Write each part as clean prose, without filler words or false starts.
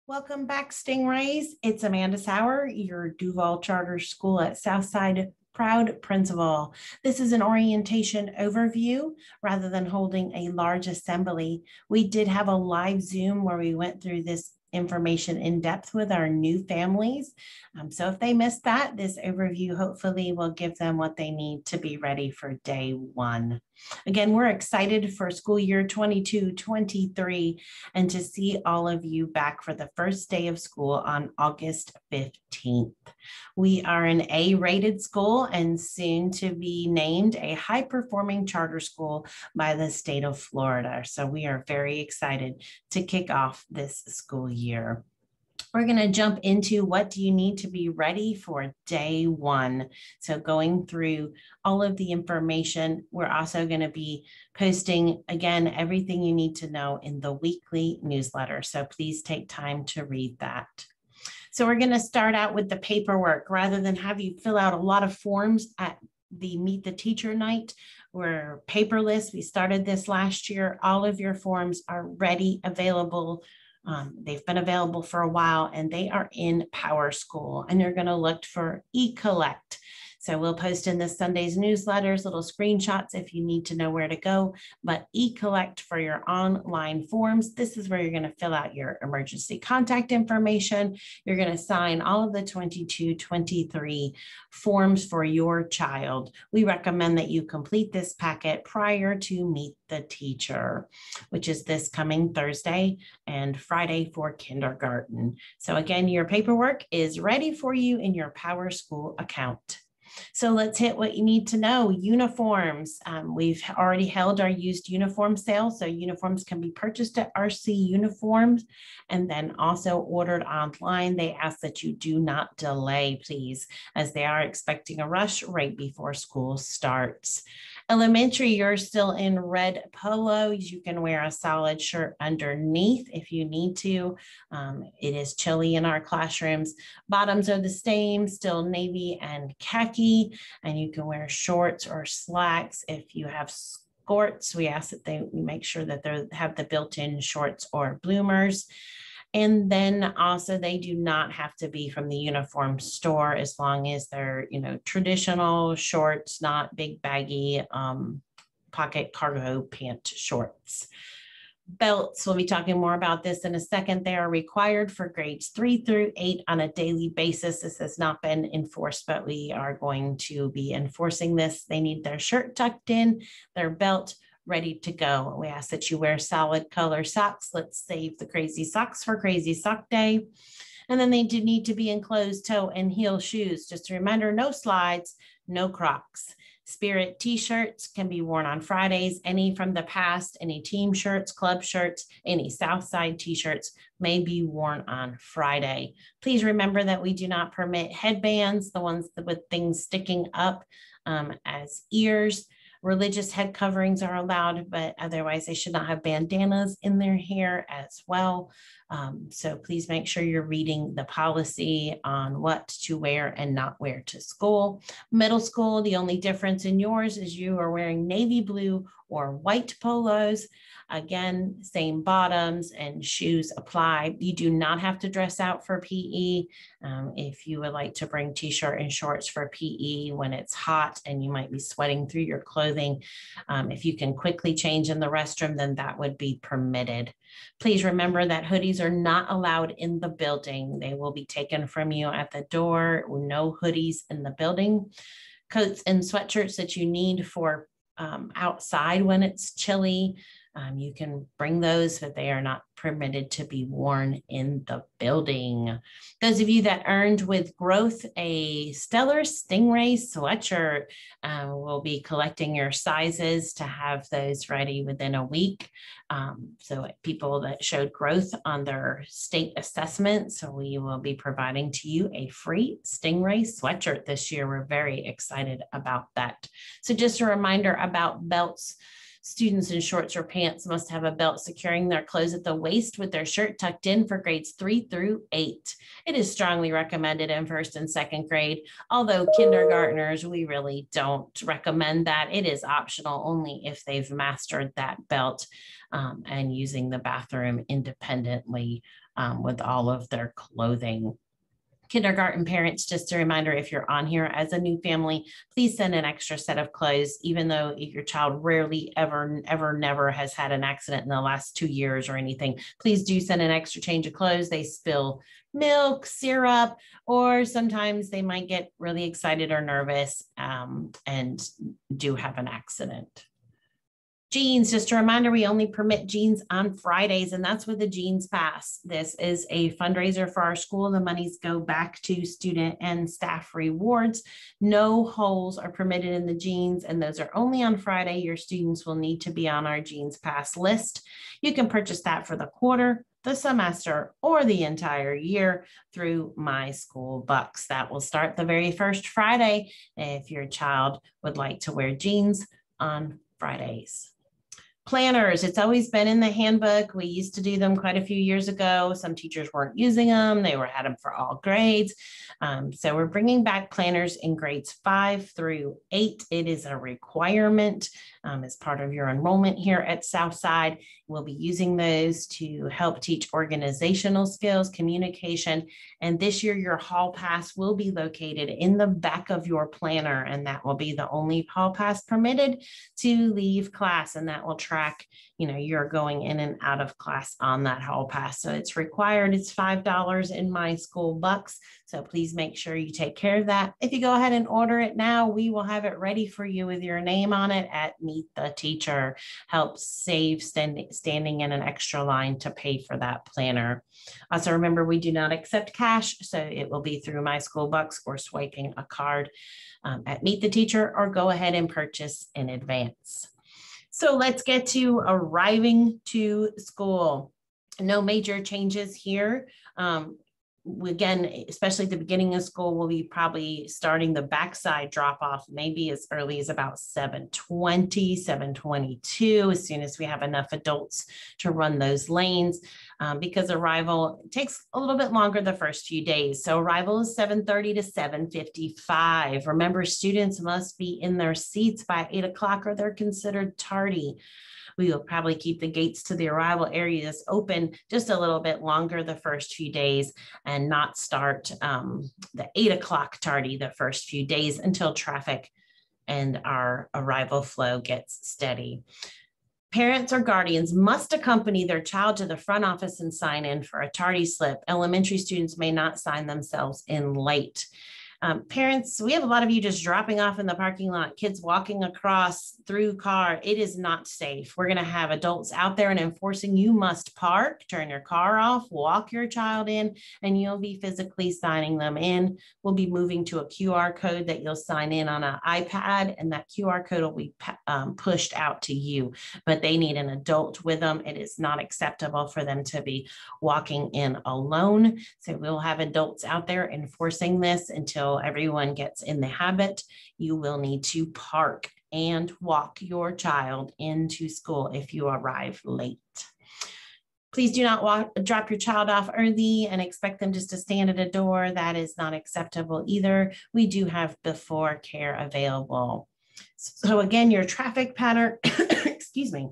Welcome back, Stingrays. It's Amanda Sauer, your Duval Charter School at Southside proud principal. This is an orientation overview rather than holding a large assembly. We did have a live Zoom where we went through this information in depth with our new families. So if they missed that, this overview hopefully will give them what they need to be ready for day one. Again, we're excited for school year 22-23 and to see all of you back for the first day of school on August 15th. We are an A-rated school and soon to be named a high-performing charter school by the state of Florida. So we are very excited to kick off this school year. We're going to jump into what do you need to be ready for day one. So going through all of the information, we're also going to be posting, again, everything you need to know in the weekly newsletter. So please take time to read that. So we're going to start out with the paperwork. Rather than have you fill out a lot of forms at the Meet the Teacher night, we're paperless. We started this last year. All of your forms are ready, available. They've been available for a while and they are in PowerSchool, and you're going to look for eCollect. So we'll post in this Sunday's newsletters, little screenshots if you need to know where to go, but eCollect for your online forms. This is where you're going to fill out your emergency contact information. You're going to sign all of the 22-23 forms for your child. We recommend that you complete this packet prior to Meet the Teacher, which is this coming Thursday and Friday for kindergarten. So again, your paperwork is ready for you in your PowerSchool account. So let's hit what you need to know. Uniforms. We've already held our used uniform sale. So uniforms can be purchased at RC Uniforms and then also ordered online. They ask that you do not delay, please, as they are expecting a rush right before school starts. Elementary, you're still in red polos. You can wear a solid shirt underneath if you need to. It is chilly in our classrooms. Bottoms are the same, still navy and khaki, and you can wear shorts or slacks. If you have skirts, we ask that we make sure that they have the built-in shorts or bloomers. And then also they do not have to be from the uniform store as long as they're, traditional shorts, not big baggy pocket cargo pant shorts. Belts, we'll be talking more about this in a second. They are required for grades 3 through 8 on a daily basis. This has not been enforced, but we are going to be enforcing this. They need their shirt tucked in, their belt ready to go. We ask that you wear solid color socks. Let's save the crazy socks for Crazy Sock Day. And then they do need to be in closed toe and heel shoes. Just a reminder, no slides, no Crocs. Spirit t-shirts can be worn on Fridays. Any from the past, any team shirts, club shirts, any Southside t-shirts may be worn on Friday. Please remember that we do not permit headbands, the ones with things sticking up as ears. Religious head coverings are allowed, but otherwise they should not have bandanas in their hair as well. So please make sure you're reading the policy on what to wear and not wear to school. Middle school, the only difference in yours is you are wearing navy blue or white polos. Again, same bottoms and shoes apply. You do not have to dress out for PE. If you would like to bring t-shirt and shorts for PE when it's hot and you might be sweating through your clothing, if you can quickly change in the restroom, then that would be permitted. Please remember that hoodies are not allowed in the building. They will be taken from you at the door. No hoodies in the building. Coats and sweatshirts that you need for outside when it's chilly, you can bring those, but they are not permitted to be worn in the building. Those of you that earned with growth a Stellar Stingray sweatshirt, will be collecting your sizes to have those ready within a week. So people that showed growth on their state assessment, so we will be providing to you a free Stingray sweatshirt this year. We're very excited about that. So just a reminder about belts. Students in shorts or pants must have a belt securing their clothes at the waist with their shirt tucked in for grades 3 through 8. It is strongly recommended in first and second grade, although kindergartners, we really don't recommend that. It is optional only if they've mastered that belt and using the bathroom independently with all of their clothing. Kindergarten parents, just a reminder, if you're on here as a new family, please send an extra set of clothes, even though your child rarely never has had an accident in the last 2 years or anything. Please do send an extra change of clothes. They spill milk, syrup, or sometimes they might get really excited or nervous and do have an accident. Jeans, just a reminder, we only permit jeans on Fridays, and that's with the Jeans Pass. This is a fundraiser for our school. The monies go back to student and staff rewards. No holes are permitted in the jeans, and those are only on Friday. Your students will need to be on our Jeans Pass list. You can purchase that for the quarter, the semester, or the entire year through My School Bucks. That will start the very first Friday if your child would like to wear jeans on Fridays. Planners, it's always been in the handbook. We used to do them quite a few years ago. Some teachers weren't using them. They had them for all grades. So we're bringing back planners in grades 5 through 8. It is a requirement as part of your enrollment here at Southside. We'll be using those to help teach organizational skills, communication, and this year your hall pass will be located in the back of your planner, and that will be the only hall pass permitted to leave class, and that will track, you're going in and out of class on that hall pass. So it's required. It's $5 in My School Bucks. So please make sure you take care of that. If you go ahead and order it now, we will have it ready for you with your name on it at Meet the Teacher. Helps save standing in an extra line to pay for that planner. Also remember, we do not accept cash, so it will be through My School Bucks or swiping a card at Meet the Teacher, or go ahead and purchase in advance. So let's get to arriving to school. No major changes here. Again, especially at the beginning of school, we'll be probably starting the backside drop off maybe as early as about 7:20, 7:22, as soon as we have enough adults to run those lanes, because arrival takes a little bit longer the first few days. So arrival is 7:30 to 7:55. Remember, students must be in their seats by 8 o'clock or they're considered tardy. We will probably keep the gates to the arrival areas open just a little bit longer the first few days and not start the 8 o'clock tardy the first few days until traffic and our arrival flow gets steady. Parents or guardians must accompany their child to the front office and sign in for a tardy slip. Elementary students may not sign themselves in late. Parents, we have a lot of you just dropping off in the parking lot, kids walking across through car. It is not safe. We're going to have adults out there and enforcing you must park, turn your car off, walk your child in, and you'll be physically signing them in. We'll be moving to a QR code that you'll sign in on an iPad, and that QR code will be pushed out to you, but they need an adult with them. It is not acceptable for them to be walking in alone. So we'll have adults out there enforcing this until everyone gets in the habit. You will need to park and walk your child into school if you arrive late. Please do not drop your child off early and expect them just to stand at a door. That is not acceptable either. We do have before care available. So again, your traffic pattern, excuse me,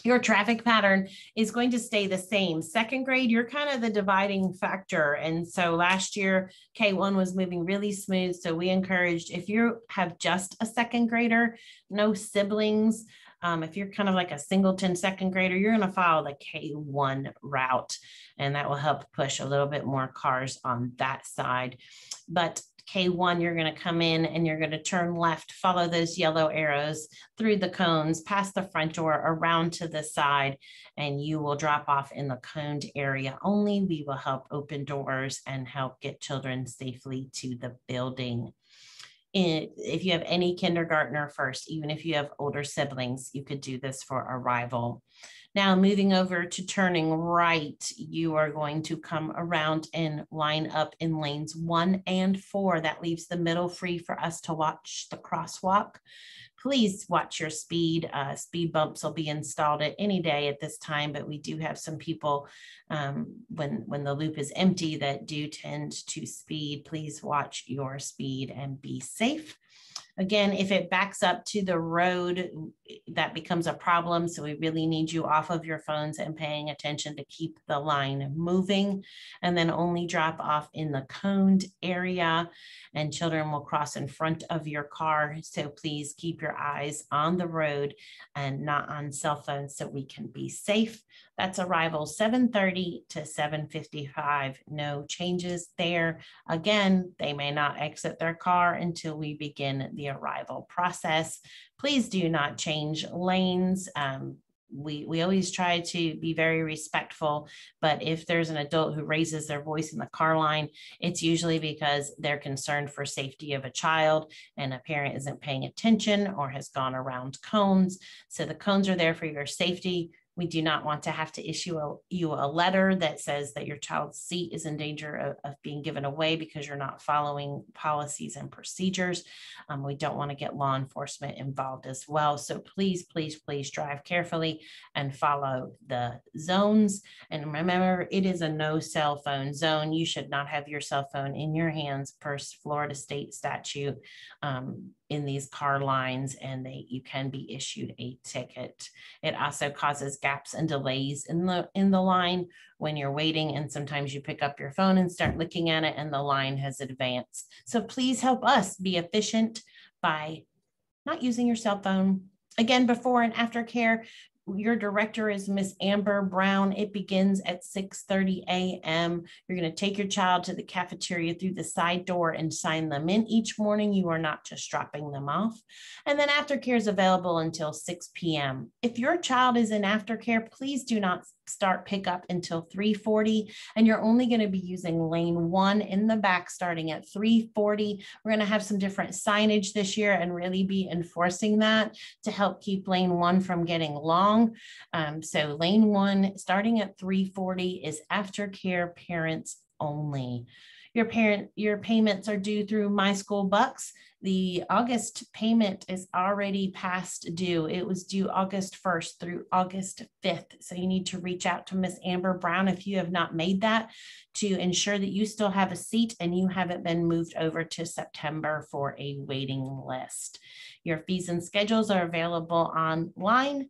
your traffic pattern is going to stay the same. Second grade, you're kind of the dividing factor. And so last year, K1 was moving really smooth. So we encouraged, if you have just a second grader, no siblings, if you're kind of like a singleton second grader, you're going to follow the K1 route, and that will help push a little bit more cars on that side. But K1, you're going to come in and you're going to turn left, follow those yellow arrows through the cones, past the front door, around to the side, and you will drop off in the coned area only. We will help open doors and help get children safely to the building. If you have any kindergartner first, even if you have older siblings, you could do this for arrival. Now, moving over to turning right, you are going to come around and line up in lanes 1 and 4. That leaves the middle free for us to watch the crosswalk. please watch your speed. Speed bumps will be installed at any day at this time, but we do have some people when the loop is empty that do tend to speed. Please watch your speed and be safe. Again, if it backs up to the road, that becomes a problem. So we really need you off of your phones and paying attention to keep the line moving, and then only drop off in the coned area, and children will cross in front of your car. So please keep your eyes on the road and not on cell phones so we can be safe. That's arrival 7:30 to 7:55. No changes there. Again, they may not exit their car until we begin the arrival process. Please do not change lanes. We always try to be very respectful, but if there's an adult who raises their voice in the car line, it's usually because they're concerned for safety of a child and a parent isn't paying attention or has gone around cones. So the cones are there for your safety. We do not want to have to issue you a letter that says that your child's seat is in danger of being given away because you're not following policies and procedures. We don't want to get law enforcement involved as well. So please, please, please drive carefully and follow the zones. And remember, it is a no cell phone zone. You should not have your cell phone in your hands per Florida state statute in these car lines, and you can be issued a ticket. It also causes gaps and delays in the line when you're waiting, and sometimes you pick up your phone and start looking at it and the line has advanced. So please help us be efficient by not using your cell phone. Again, before and after care, your director is Miss Amber Brown. It begins at 6:30 a.m. You're going to take your child to the cafeteria through the side door and sign them in each morning. You are not just dropping them off. And then aftercare is available until 6 p.m. If your child is in aftercare, please do not start pickup until 3:40, and you're only going to be using lane 1 in the back starting at 3:40. We're going to have some different signage this year and really be enforcing that to help keep lane 1 from getting long. So lane 1 starting at 3:40 is aftercare parents only. Your payments are due through My School Bucks. The August payment is already past due. It was due August 1st through August 5th. So you need to reach out to Miss Amber Brown if you have not made that, to ensure that you still have a seat and you haven't been moved over to September for a waiting list. Your fees and schedules are available online,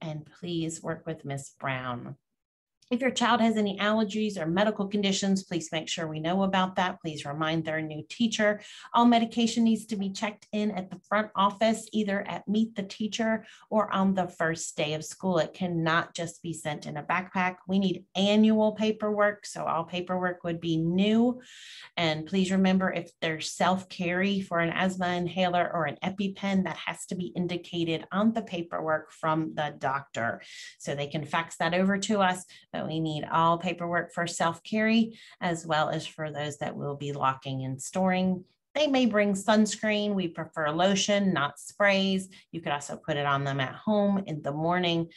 and please work with Miss Brown. If your child has any allergies or medical conditions, please make sure we know about that. Please remind their new teacher. All medication needs to be checked in at the front office, either at Meet the Teacher or on the first day of school. It cannot just be sent in a backpack. We need annual paperwork, so all paperwork would be new. And please remember, if there's self-carry for an asthma inhaler or an EpiPen, that has to be indicated on the paperwork from the doctor. So they can fax that over to us, but we need all paperwork for self-carry as well as for those that will be locking and storing. They may bring sunscreen. We prefer lotion, not sprays. You could also put it on them at home in the morning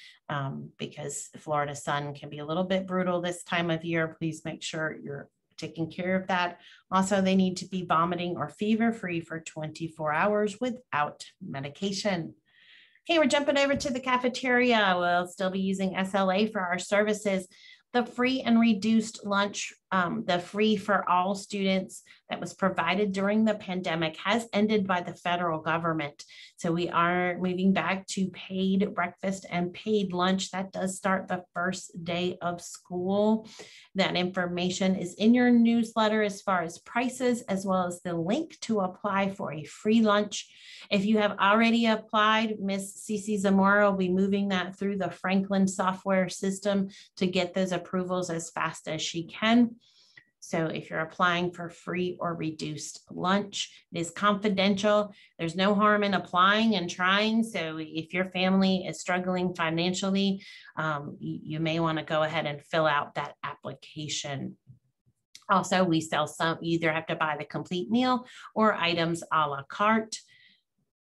because Florida sun can be a little bit brutal this time of year. Please make sure you're taking care of that. Also, they need to be vomiting or fever-free for 24 hours without medication. Okay, we're jumping over to the cafeteria. We'll still be using SLA for our services. The free and reduced lunch, the free for all students that was provided during the pandemic has ended by the federal government. So we are moving back to paid breakfast and paid lunch. That does start the first day of school. That information is in your newsletter as far as prices, as well as the link to apply for a free lunch. If you have already applied, Miss Cece Zamora will be moving that through the Franklin software system to get those approvals as fast as she can. So if you're applying for free or reduced lunch, it is confidential. There's no harm in applying and trying. So if your family is struggling financially, you may want to go ahead and fill out that application. Also, we sell some, you either have to buy the complete meal or items a la carte.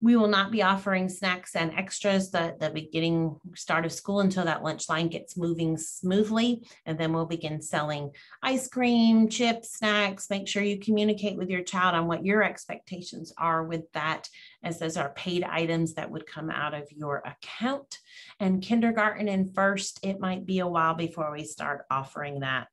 We will not be offering snacks and extras the beginning start of school until that lunch line gets moving smoothly. And then we'll begin selling ice cream, chips, snacks. Make sure you communicate with your child on what your expectations are with that, as those are paid items that would come out of your account. And kindergarten and first, it might be a while before we start offering that.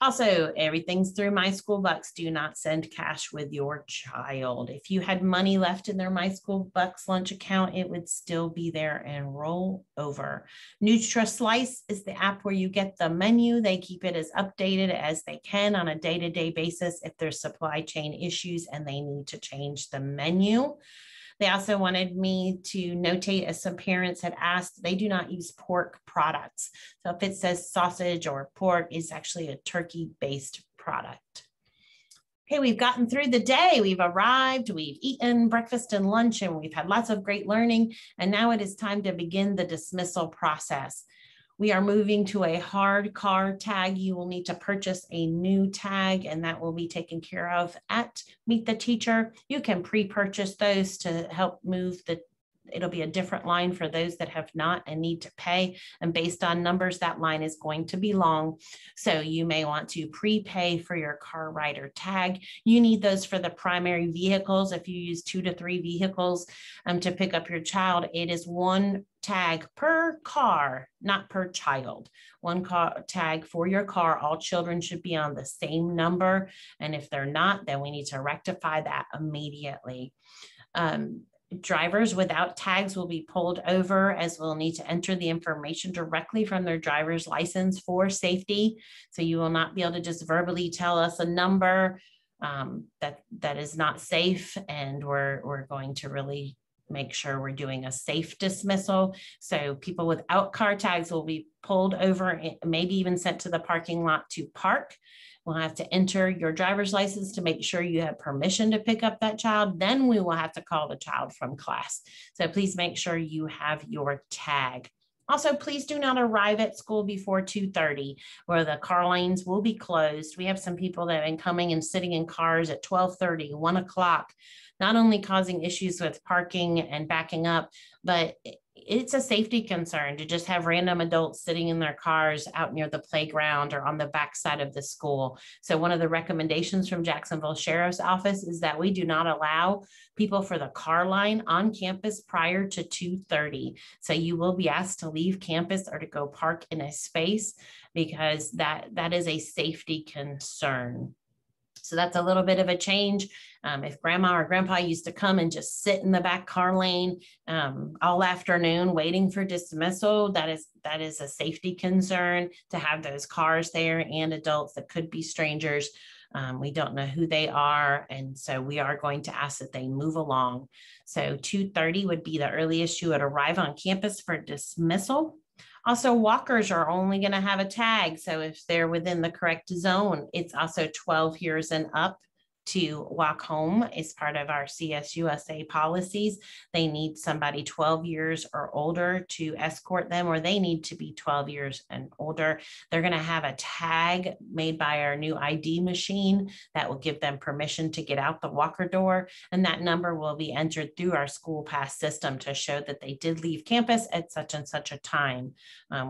Also, everything's through My School Bucks. Do not send cash with your child. If you had money left in their My School Bucks lunch account, it would still be there and roll over. NutraSlice is the app where you get the menu. They keep it as updated as they can on a day-to-day basis if there's supply chain issues and they need to change the menu. They also wanted me to notate, as some parents had asked, they do not use pork products. So if it says sausage or pork, it's actually a turkey-based product. Okay, we've gotten through the day. We've arrived, we've eaten breakfast and lunch, and we've had lots of great learning. And now it is time to begin the dismissal process. We are moving to a hard car tag. You will need to purchase a new tag, and that will be taken care of at Meet the Teacher. You can pre-purchase those to help move it'll be a different line for those that have not and need to pay. And based on numbers, that line is going to be long. So you may want to prepay for your car rider tag. You need those for the primary vehicles. If you use 2 to 3 vehicles to pick up your child, it is one tag per car, not per child. One car tag for your car. All children should be on the same number. And if they're not, then we need to rectify that immediately. Drivers without tags will be pulled over, as we'll need to enter the information directly from their driver's license for safety. So you will not be able to just verbally tell us a number that is not safe, and we're going to really make sure we're doing a safe dismissal. So people without car tags will be pulled over, maybe even sent to the parking lot to park. We'll have to enter your driver's license to make sure you have permission to pick up that child. Then we will have to call the child from class. So please make sure you have your tag. Also, please do not arrive at school before 2:30, where the car lanes will be closed. We have some people that have been coming and sitting in cars at 12:30, 1 o'clock, not only causing issues with parking and backing up, but it's a safety concern to just have random adults sitting in their cars out near the playground or on the backside of the school. So one of the recommendations from Jacksonville Sheriff's Office is that we do not allow people for the car line on campus prior to 2:30. So you will be asked to leave campus or to go park in a space, because that is a safety concern. So that's a little bit of a change. If grandma or grandpa used to come and just sit in the back car lane all afternoon waiting for dismissal, that is a safety concern to have those cars there and adults that could be strangers. We don't know who they are. And so we are going to ask that they move along. So 2:30 would be the earliest you would arrive on campus for dismissal. Also, walkers are only going to have a tag. So if they're within the correct zone, it's also 12 years and up to walk home as part of our CSUSA policies. They need somebody 12 years or older to escort them, or they need to be 12 years and older. They're going to have a tag made by our new ID machine that will give them permission to get out the walker door. And that number will be entered through our school pass system to show that they did leave campus at such and such a time.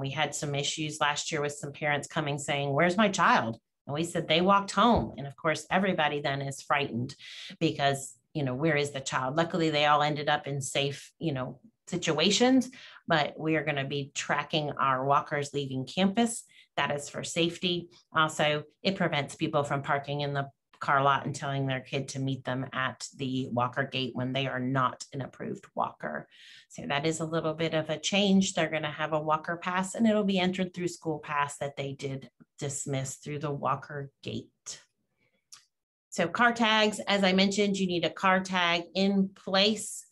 We had some issues last year with some parents coming saying, "Where's my child?" And we said they walked home. And of course, everybody then is frightened because, where is the child? Luckily, they all ended up in safe, situations, but we are going to be tracking our walkers leaving campus. That is for safety. Also, it prevents people from parking in the car lot and telling their kid to meet them at the walker gate when they are not an approved walker. So that is a little bit of a change. They're going to have a walker pass, and it'll be entered through school pass that they did dismiss through the walker gate. So car tags, as I mentioned, you need a car tag in place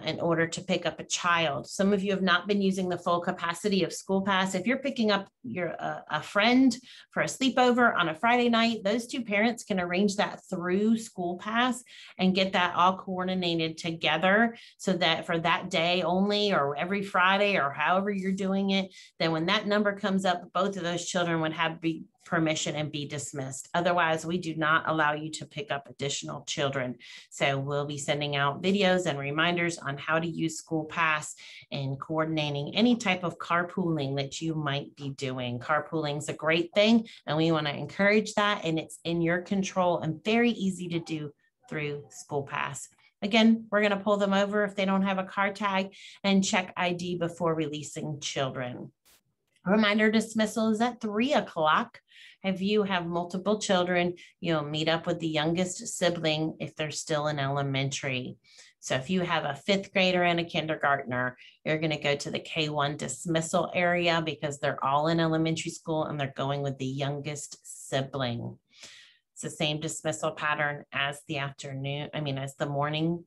in order to pick up a child. Some of you have not been using the full capacity of school pass. If you're picking up a friend for a sleepover on a Friday night, those two parents can arrange that through school pass and get that all coordinated together, so that for that day only, or every Friday, or however you're doing it, then when that number comes up, both of those children would permission and be dismissed. Otherwise, we do not allow you to pick up additional children. So we'll be sending out videos and reminders on how to use School Pass and coordinating any type of carpooling that you might be doing. Carpooling is a great thing, and we want to encourage that, and it's in your control and very easy to do through School Pass. Again, we're going to pull them over if they don't have a car tag and check ID before releasing children. Reminder, dismissal is at 3 o'clock. If you have multiple children, you'll meet up with the youngest sibling if they're still in elementary. So if you have a 5th grader and a kindergartner, you're going to go to the K1 dismissal area because they're all in elementary school and they're going with the youngest sibling. It's the same dismissal pattern as the as the morning.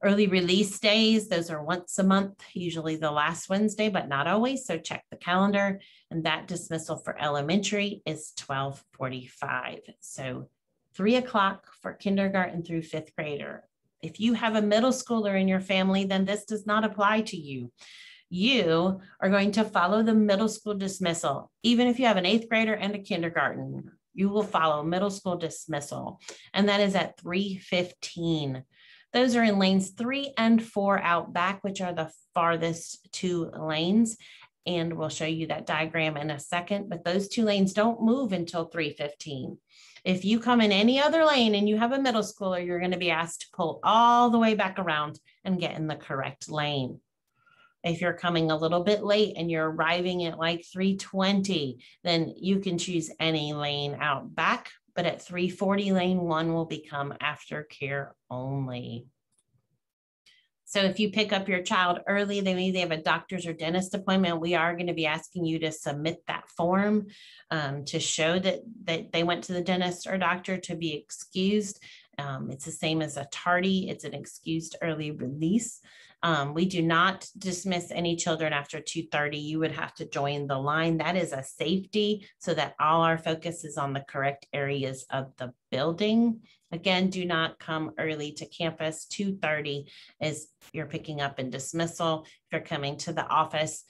Early release days, those are once a month, usually the last Wednesday, but not always. So check the calendar. And that dismissal for elementary is 12:45. So 3 o'clock for kindergarten through 5th grader. If you have a middle schooler in your family, then this does not apply to you. You are going to follow the middle school dismissal. Even if you have an 8th grader and a kindergarten, you will follow middle school dismissal. And that is at 3:15. Those are in lanes 3 and 4 out back, which are the farthest 2 lanes. And we'll show you that diagram in a second, but those 2 lanes don't move until 3:15. If you come in any other lane and you have a middle schooler, you're going to be asked to pull all the way back around and get in the correct lane. If you're coming a little bit late and you're arriving at like 3:20, then you can choose any lane out back. But at 3:40, lane 1 will become aftercare only. So if you pick up your child early, maybe they have a doctor's or dentist appointment, we are going to be asking you to submit that form to show that they went to the dentist or doctor to be excused. It's the same as a tardy. It's an excused early release. We do not dismiss any children after 2:30. You would have to join the line. That is a safety so that all our focus is on the correct areas of the building. Again, do not come early to campus. 2:30 is you're picking up in dismissal. If you're coming to the office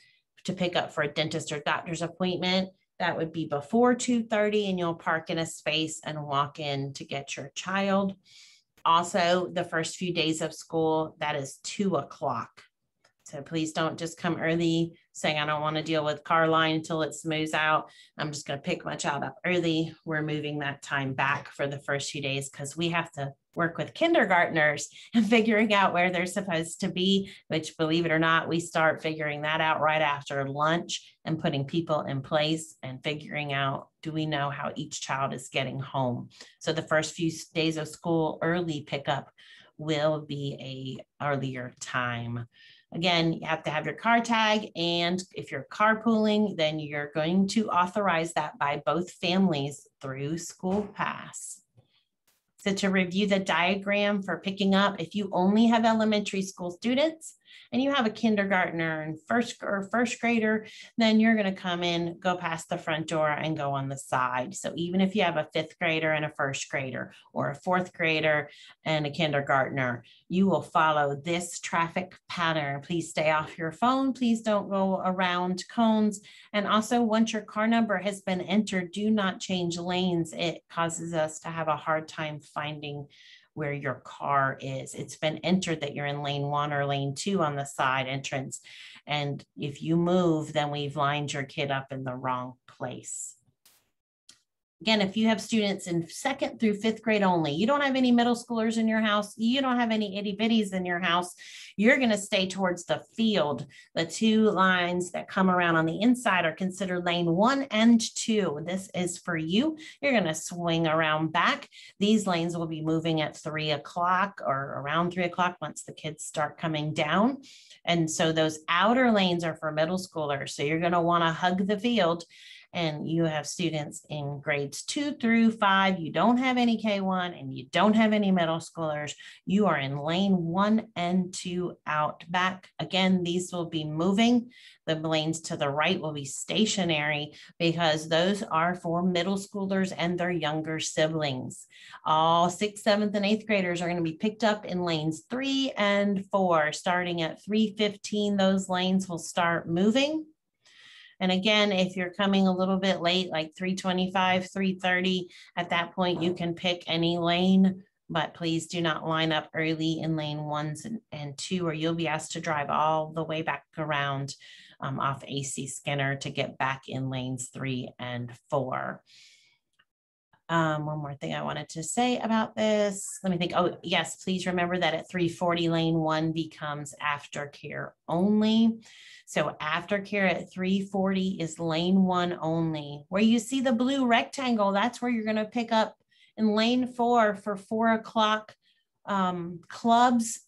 to pick up for a dentist or doctor's appointment, that would be before 2:30, and you'll park in a space and walk in to get your child. Also, the first few days of school, that is 2 o'clock. So please don't just come early saying, I don't want to deal with car line until it smooths out. I'm just going to pick my child up early. We're moving that time back for the first few days because we have to work with kindergartners and figuring out where they're supposed to be, which, believe it or not, we start figuring that out right after lunch and putting people in place and figuring out, do we know how each child is getting home? So the first few days of school, early pickup will be a earlier time. Again, you have to have your car tag, and if you're carpooling, then you're going to authorize that by both families through School Pass. So to review the diagram for picking up, if you only have elementary school students and you have a kindergartner and first grader, then you're going to come in, go past the front door and go on the side. So even if you have a 5th grader and a 1st grader or a 4th grader and a kindergartner, you will follow this traffic pattern. Please stay off your phone. Please don't go around cones. And also, once your car number has been entered, do not change lanes. It causes us to have a hard time finding where your car is. It's been entered that you're in lane 1 or lane 2 on the side entrance. And if you move, then we've lined your kid up in the wrong place. Again, if you have students in 2nd through 5th grade only, you don't have any middle schoolers in your house, you don't have any itty bitties in your house, you're going to stay towards the field. The 2 lines that come around on the inside are considered lane 1 and 2. This is for you. You're going to swing around back. These lanes will be moving at 3 o'clock or around 3 o'clock once the kids start coming down. And so those outer lanes are for middle schoolers. So you're going to want to hug the field. And you have students in grades 2 through 5, you don't have any K1 and you don't have any middle schoolers. You are in lane 1 and 2 out back. Again, these will be moving. The lanes to the right will be stationary because those are for middle schoolers and their younger siblings. All 6th, 7th, and 8th graders are going to be picked up in lanes 3 and 4. Starting at 3:15, those lanes will start moving. And again, if you're coming a little bit late, like 3:25, 3:30, at that point, you can pick any lane, but please do not line up early in lane 1 and 2, or you'll be asked to drive all the way back around off AC Skinner to get back in lanes 3 and 4. One more thing I wanted to say about this. Let me think. Oh, yes, please remember that at 3:40, lane 1 becomes aftercare only. So aftercare at 3:40 is lane 1 only. Where you see the blue rectangle, that's where you're going to pick up in lane 4 for 4 o'clock clubs,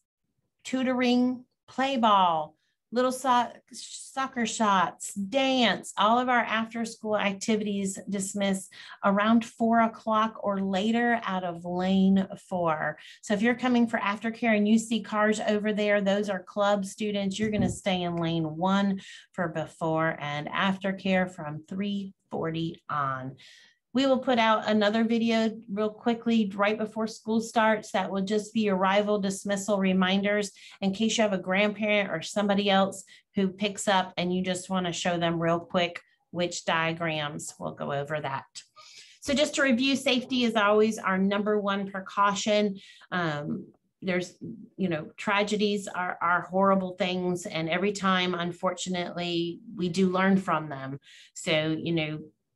tutoring, play ball, little soccer shots, dance. All of our after school activities dismiss around 4 o'clock or later out of lane 4. So if you're coming for aftercare and you see cars over there, those are club students. You're going to stay in lane 1 for before and aftercare from 3:40 on. We will put out another video real quickly right before school starts. That will just be arrival dismissal reminders in case you have a grandparent or somebody else who picks up and you just want to show them real quick which diagrams. We'll go over that. So just to review, safety is always our #1 precaution. There's, tragedies are horrible things, and every time, unfortunately, we do learn from them. So,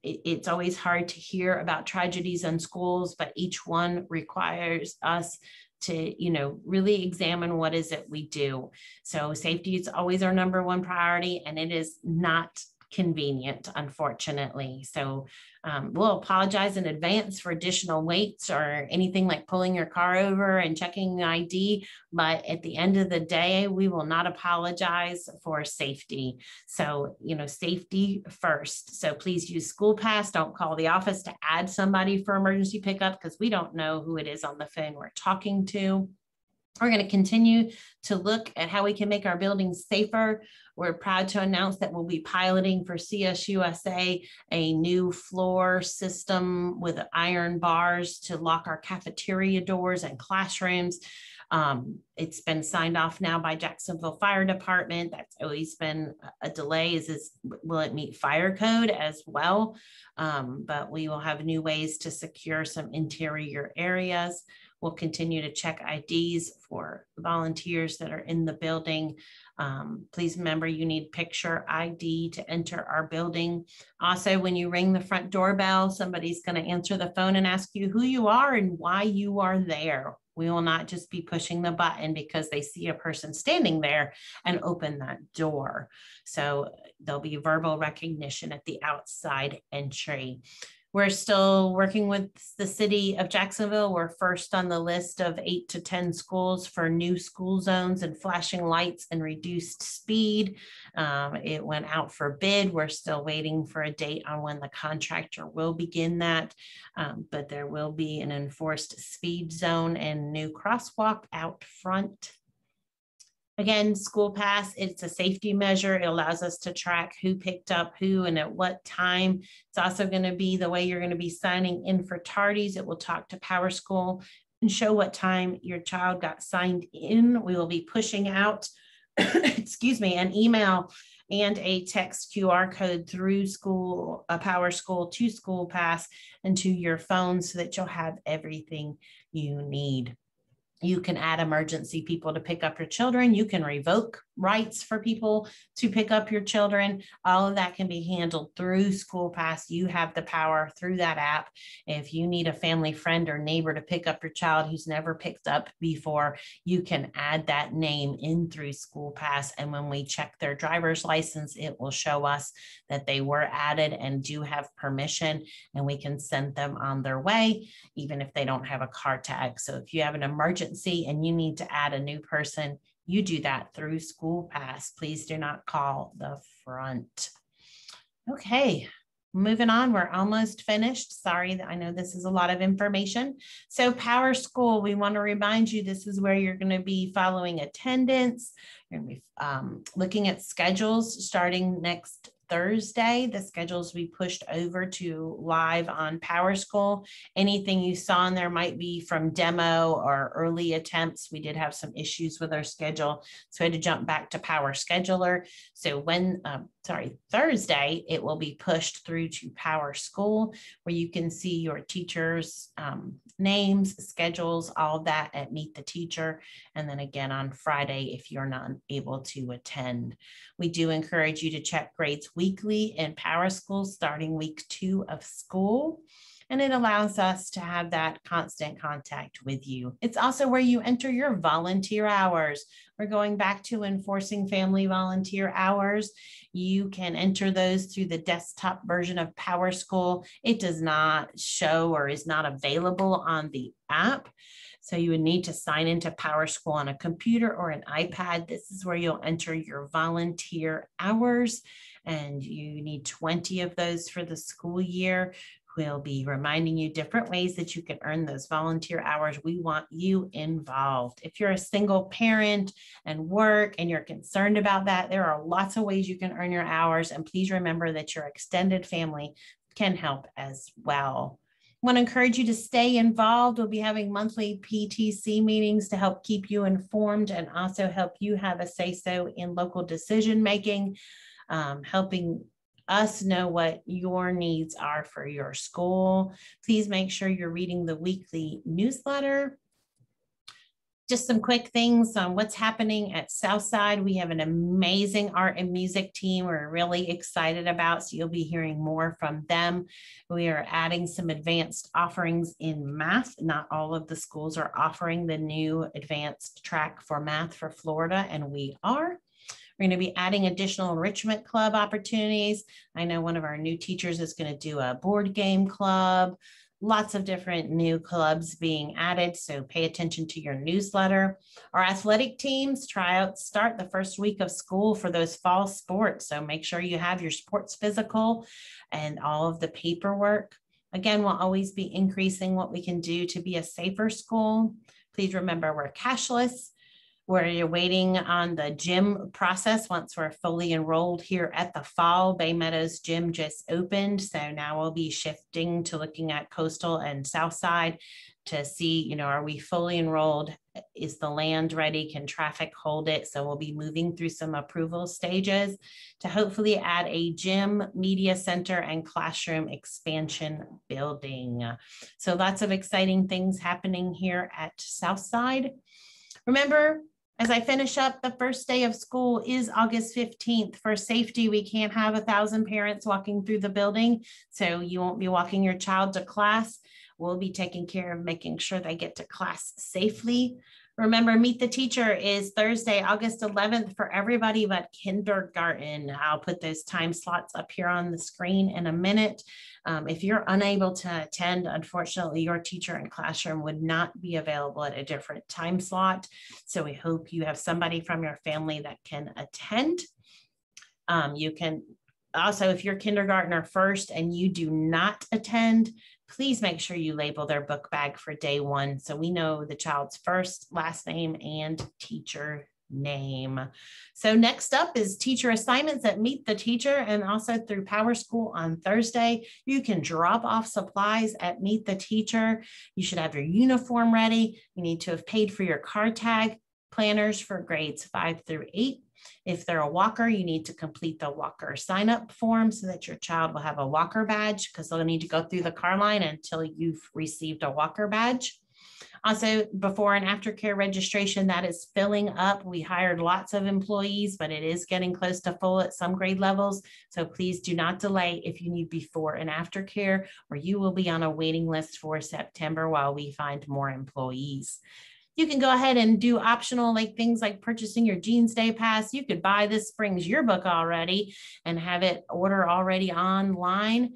it's always hard to hear about tragedies in schools, but each one requires us to, really examine what is it we do. So safety is always our #1 priority, and it is not convenient, unfortunately. So we'll apologize in advance for additional waits or anything like pulling your car over and checking the ID. But at the end of the day, we will not apologize for safety. So, safety first. So please use School Pass. Don't call the office to add somebody for emergency pickup because we don't know who it is on the phone we're talking to. We're going to continue to look at how we can make our buildings safer. We're proud to announce that we'll be piloting for CSUSA a new floor system with iron bars to lock our cafeteria doors and classrooms. It's been signed off now by Jacksonville Fire Department. That's always been a delay. Will it meet fire code as well? But we will have new ways to secure some interior areas. We'll continue to check IDs for volunteers that are in the building. Please remember you need picture ID to enter our building. Also, when you ring the front doorbell, somebody's going to answer the phone and ask you who you are and why you are there. We will not just be pushing the button because they see a person standing there and open that door. So there'll be verbal recognition at the outside entry. We're still working with the city of Jacksonville. We're first on the list of 8 to 10 schools for new school zones and flashing lights and reduced speed. It went out for bid. We're still waiting for a date on when the contractor will begin that, but there will be an enforced speed zone and new crosswalk out front. Again, School Pass, it's a safety measure. It allows us to track who picked up who and at what time. It's also going to be the way you're going to be signing in for tardies. It will talk to Power School and show what time your child got signed in. We will be pushing out, excuse me, an email and a text QR code through Power School to School Pass and to your phone so that you'll have everything you need. You can add emergency people to pick up your children. You can revoke rights for people to pick up your children. All of that can be handled through School Pass. You have the power through that app. If you need a family friend or neighbor to pick up your child who's never picked up before, you can add that name in through School Pass. And when we check their driver's license, it will show us that they were added and do have permission, and we can send them on their way, even if they don't have a car tag. So if you have an emergency and you need to add a new person, you do that through School Pass. Please do not call the front. Okay, moving on. We're almost finished. Sorry, I know this is a lot of information. So Power School, we want to remind you this is where you're going to be following attendance. You're going to be looking at schedules starting next Thursday. The schedules will be pushed over to live on Power School. Anything you saw in there might be from demo or early attempts. We did have some issues with our schedule, so we had to jump back to Power Scheduler. So Thursday, it will be pushed through to Power School, where you can see your teachers' names, schedules, all of that at Meet the Teacher. And then again on Friday, if you're not able to attend. We do encourage you to check grades weekly in Power School starting week 2 of school. And it allows us to have that constant contact with you. It's also where you enter your volunteer hours. We're going back to enforcing family volunteer hours. You can enter those through the desktop version of Power School. It does not show or is not available on the app. So you would need to sign into Power School on a computer or an iPad. This is where you'll enter your volunteer hours, and you need 20 of those for the school year. We'll be reminding you different ways that you can earn those volunteer hours. We want you involved. If you're a single parent and work and you're concerned about that, there are lots of ways you can earn your hours. And please remember that your extended family can help as well. I want to encourage you to stay involved. We'll be having monthly PTC meetings to help keep you informed and also help you have a say-so in local decision making, helping us know what your needs are for your school. Please make sure you're reading the weekly newsletter. Just some quick things on what's happening at Southside. We have an amazing art and music team we're really excited about, so you'll be hearing more from them. We are adding some advanced offerings in math. Not all of the schools are offering the new advanced track for math for Florida, and we are. We're going to be adding additional enrichment club opportunities. I know one of our new teachers is going to do a board game club. Lots of different new clubs being added, so pay attention to your newsletter. Our athletic teams tryouts start the first week of school for those fall sports, so make sure you have your sports physical and all of the paperwork. Again, we'll always be increasing what we can do to be a safer school. Please remember we're cashless. We're waiting on the gym process once we're fully enrolled here at the fall. Bay Meadows Gym just opened, so now we'll be shifting to looking at Coastal and Southside to see, are we fully enrolled? Is the land ready? Can traffic hold it? So we'll be moving through some approval stages to hopefully add a gym, media center, and classroom expansion building. So lots of exciting things happening here at Southside. Remember, as I finish up, the first day of school is August 15th. For safety, we can't have 1,000 parents walking through the building, so you won't be walking your child to class. We'll be taking care of making sure they get to class safely. Remember, Meet the Teacher is Thursday, August 11th for everybody but kindergarten. I'll put those time slots up here on the screen in a minute. If you're unable to attend, unfortunately, your teacher and classroom would not be available at a different time slot. So we hope you have somebody from your family that can attend. You can also, if you're kindergartner first and you do not attend, please make sure you label their book bag for day 1 so we know the child's first, last name, and teacher name. So next up is teacher assignments at Meet the Teacher and also through Power School on Thursday. You can drop off supplies at Meet the Teacher. You should have your uniform ready. You need to have paid for your car tag, planners for grades 5 through 8. If they're a walker, you need to complete the walker sign-up form so that your child will have a walker badge, because they'll need to go through the car line until you've received a walker badge. Also, before and after care registration, that is filling up. We hired lots of employees, but it is getting close to full at some grade levels. So please do not delay if you need before and after care, or you will be on a waiting list for September while we find more employees. You can go ahead and do optional things like purchasing your Jeans Day Pass. You could buy this spring's yearbook already and have it order already online.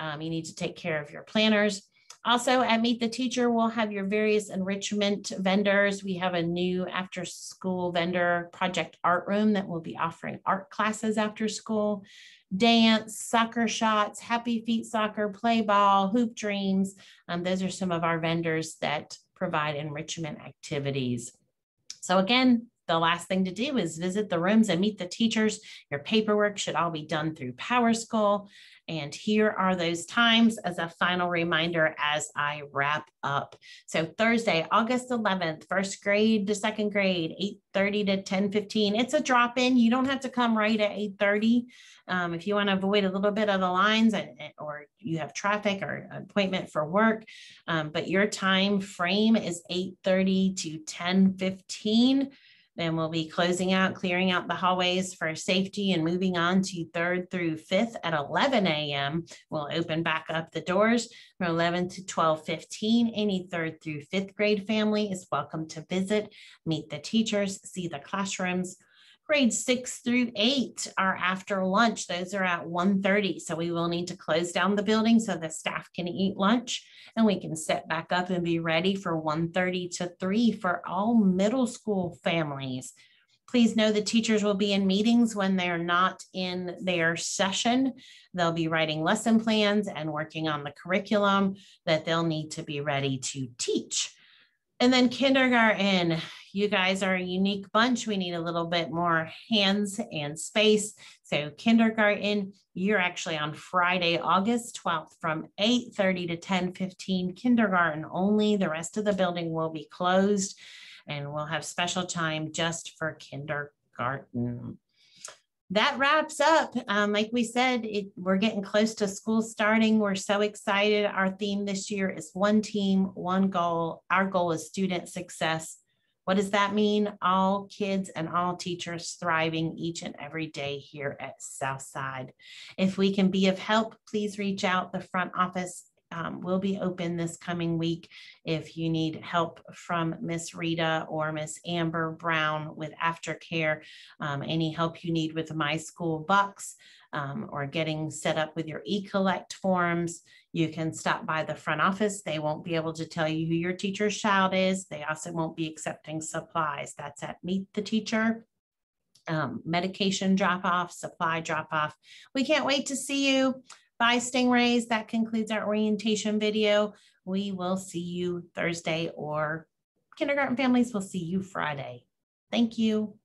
You need to take care of your planners. Also at Meet the Teacher, we'll have your various enrichment vendors. We have a new after school vendor, Project Art Room, that will be offering art classes after school, dance, soccer shots, Happy Feet soccer, play ball, hoop dreams. Those are some of our vendors that provide enrichment activities. So again, the last thing to do is visit the rooms and meet the teachers. Your paperwork should all be done through PowerSchool. And here are those times as a final reminder as I wrap up. So Thursday, August 11th, first grade to second grade, 8:30 to 10:15. It's a drop-in. You don't have to come right at 8:30. If you want to avoid a little bit of the lines or you have traffic or appointment for work, but your time frame is 8:30 to 10:15. Then we'll be closing out, clearing out the hallways for safety and moving on to 3rd through 5th at 11 a.m. We'll open back up the doors from 11 to 12:15. Any 3rd through 5th grade family is welcome to visit, meet the teachers, see the classrooms. Grades 6 through 8 are after lunch. Those are at 1:30. So we will need to close down the building so the staff can eat lunch and we can set back up and be ready for 1:30 to 3 for all middle school families. Please know the teachers will be in meetings when they're not in their session. They'll be writing lesson plans and working on the curriculum that they'll need to be ready to teach. And then kindergarten, you guys are a unique bunch. We need a little bit more hands and space. So kindergarten, you're actually on Friday, August 12th from 8:30 to 10:15, kindergarten only. The rest of the building will be closed and we'll have special time just for kindergarten. That wraps up. Like we said, we're getting close to school starting. We're so excited. Our theme this year is one team, one goal. Our goal is student success. What does that mean? All kids and all teachers thriving each and every day here at Southside. If we can be of help, please reach out. The front office will be open this coming week. If you need help from Miss Rita or Miss Amber Brown with aftercare, any help you need with My School Bucks or getting set up with your e-collect forms, you can stop by the front office. They won't be able to tell you who your teacher's child is. They also won't be accepting supplies. That's at Meet the Teacher. Medication drop-off, supply drop-off. We can't wait to see you. Bye, Stingrays. That concludes our orientation video. We will see you Thursday, or kindergarten families will see you Friday. Thank you.